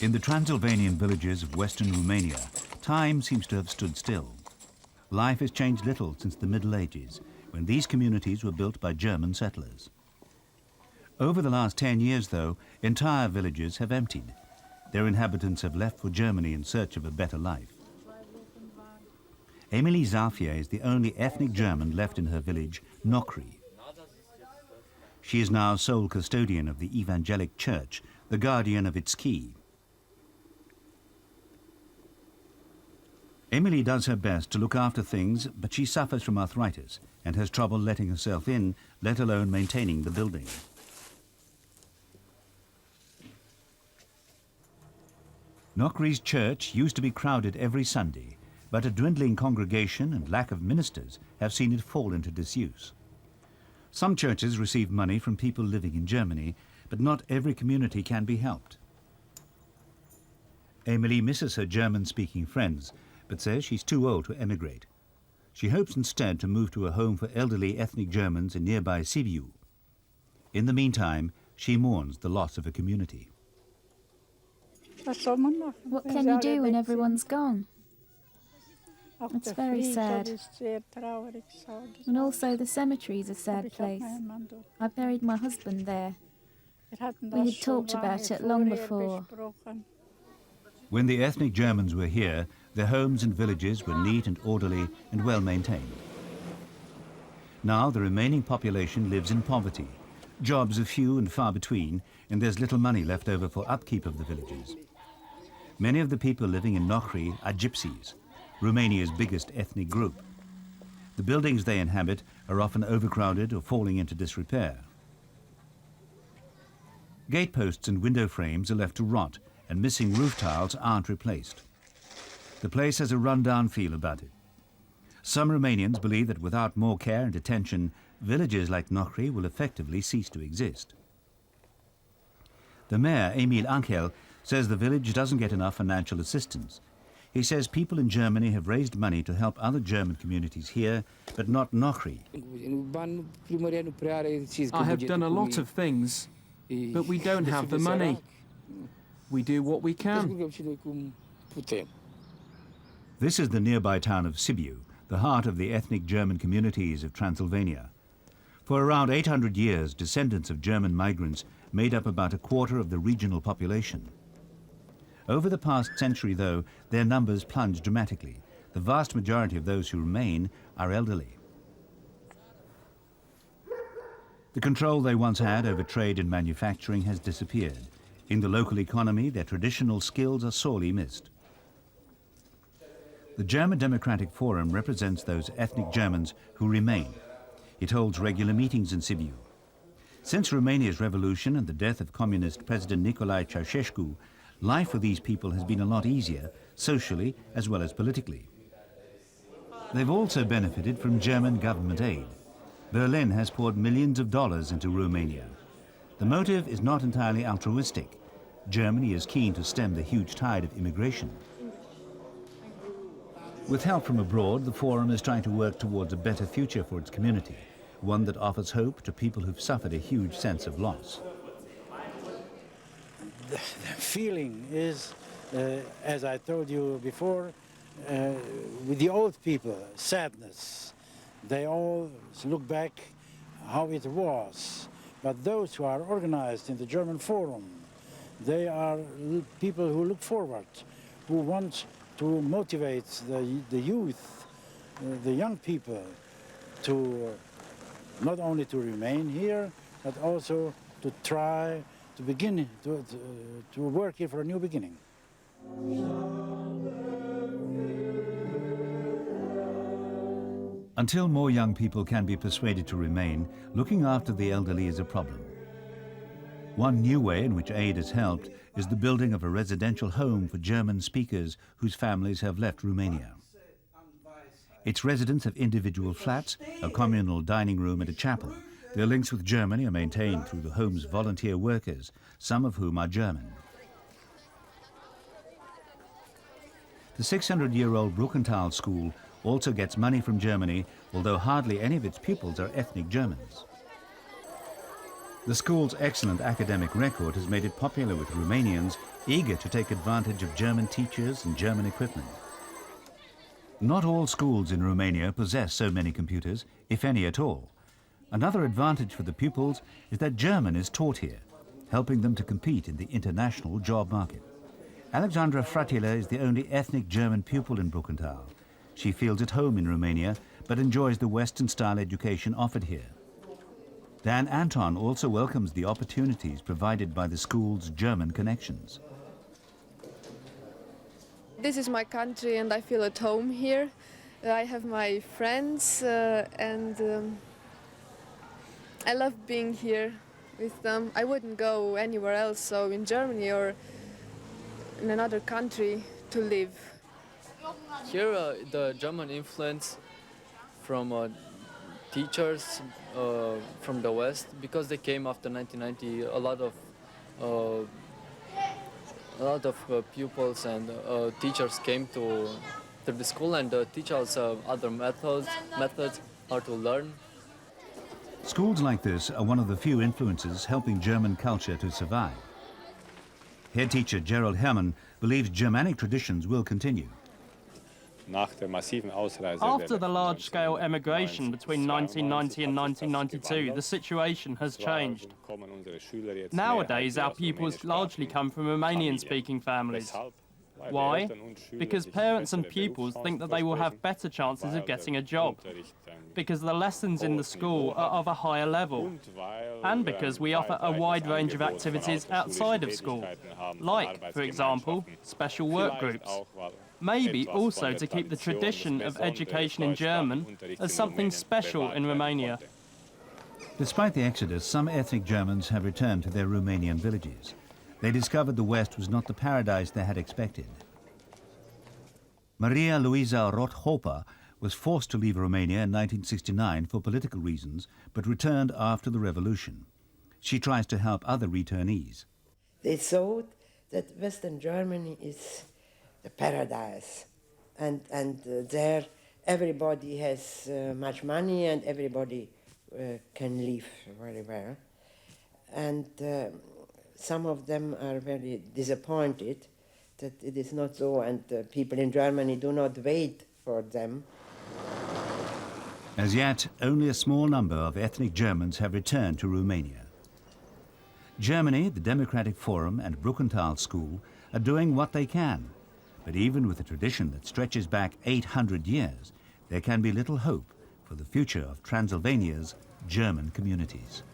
In the Transylvanian villages of western Romania, time seems to have stood still. Life has changed little since the Middle Ages, when these communities were built by German settlers. Over the last 10 years, though, entire villages have emptied. Their inhabitants have left for Germany in search of a better life. Emily Zafia is the only ethnic German left in her village, Nokri. She is now sole custodian of the Evangelic Church, the guardian of its key. Emily does her best to look after things, but she suffers from arthritis and has trouble letting herself in, let alone maintaining the building. Nokri's church used to be crowded every Sunday, but a dwindling congregation and lack of ministers have seen it fall into disuse. Some churches receive money from people living in Germany, but not every community can be helped. Emily misses her German-speaking friends, but says she's too old to emigrate. She hopes instead to move to a home for elderly ethnic Germans in nearby Sibiu. In the meantime, she mourns the loss of a community. What can you do when everyone's gone? It's very sad. And also the cemetery's a sad place. I buried my husband there. We had talked about it long before. When the ethnic Germans were here, their homes and villages were neat and orderly and well maintained. Now the remaining population lives in poverty. Jobs are few and far between, and there's little money left over for upkeep of the villages. Many of the people living in Nokri are gypsies, Romania's biggest ethnic group. The buildings they inhabit are often overcrowded or falling into disrepair. Gateposts and window frames are left to rot, and missing roof tiles aren't replaced. The place has a run-down feel about it. Some Romanians believe that without more care and attention, villages like Nokri will effectively cease to exist. The mayor, Emil Angel, says the village doesn't get enough financial assistance. He says people in Germany have raised money to help other German communities here, but not Nokri. I have done a lot of things, but we don't have the money. We do what we can. This is the nearby town of Sibiu, the heart of the ethnic German communities of Transylvania. For around 800 years, descendants of German migrants made up about a quarter of the regional population. Over the past century, though, their numbers plunged dramatically. The vast majority of those who remain are elderly. The control they once had over trade and manufacturing has disappeared. In the local economy, their traditional skills are sorely missed. The German Democratic Forum represents those ethnic Germans who remain. It holds regular meetings in Sibiu. Since Romania's revolution and the death of communist President Nicolae Ceausescu, life for these people has been a lot easier, socially as well as politically. They've also benefited from German government aid. Berlin has poured millions of dollars into Romania. The motive is not entirely altruistic. Germany is keen to stem the huge tide of immigration. With help from abroad, the Forum is trying to work towards a better future for its community, one that offers hope to people who've suffered a huge sense of loss. The feeling is, as I told you before, with the old people, sadness. They all look back how it was. But those who are organized in the German Forum, they are people who look forward, who want to motivate the youth, the young people, to not only to remain here, but also to try to begin to work here for a new beginning. Until more young people can be persuaded to remain, looking after the elderly is a problem. One new way in which aid has helped is the building of a residential home for German speakers whose families have left Romania. Its residents have individual flats, a communal dining room and a chapel. Their links with Germany are maintained through the home's volunteer workers, some of whom are German. The 600-year-old Bruckenthal School also gets money from Germany, although hardly any of its pupils are ethnic Germans. The school's excellent academic record has made it popular with Romanians eager to take advantage of German teachers and German equipment. Not all schools in Romania possess so many computers, if any at all. Another advantage for the pupils is that German is taught here, helping them to compete in the international job market. Alexandra Fratila is the only ethnic German pupil in Bruckenthal. She feels at home in Romania, but enjoys the Western-style education offered here. Dan Anton also welcomes the opportunities provided by the school's German connections. This is my country and I feel at home here. I have my friends and I love being here with them. I wouldn't go anywhere else, so in Germany or in another country to live. Here the German influence from teachers from the West, because they came after 1990, a lot of pupils and teachers came to the school and teach us other methods how to learn. Schools like this are one of the few influences helping German culture to survive. Head teacher Gerald Herrmann believes Germanic traditions will continue. After the large-scale emigration between 1990 and 1992, the situation has changed. Nowadays, our pupils largely come from Romanian-speaking families. Why? Because parents and pupils think that they will have better chances of getting a job, because the lessons in the school are of a higher level, and because we offer a wide range of activities outside of school, like, for example, special work groups. Maybe also to keep the tradition of education in German as something special in Romania. Despite the exodus, some ethnic Germans have returned to their Romanian villages. They discovered the West was not the paradise they had expected. Maria Louisa Roth-Hoper was forced to leave Romania in 1969 for political reasons, but returned after the revolution. She tries to help other returnees. They thought that Western Germany is the paradise, and there everybody has much money and everybody can live very well. And some of them are very disappointed that it is not so, and people in Germany do not wait for them. As yet, only a small number of ethnic Germans have returned to Romania. Germany, the Democratic Forum and Bruckenthal School are doing what they can. But even with a tradition that stretches back 800 years, there can be little hope for the future of Transylvania's German communities.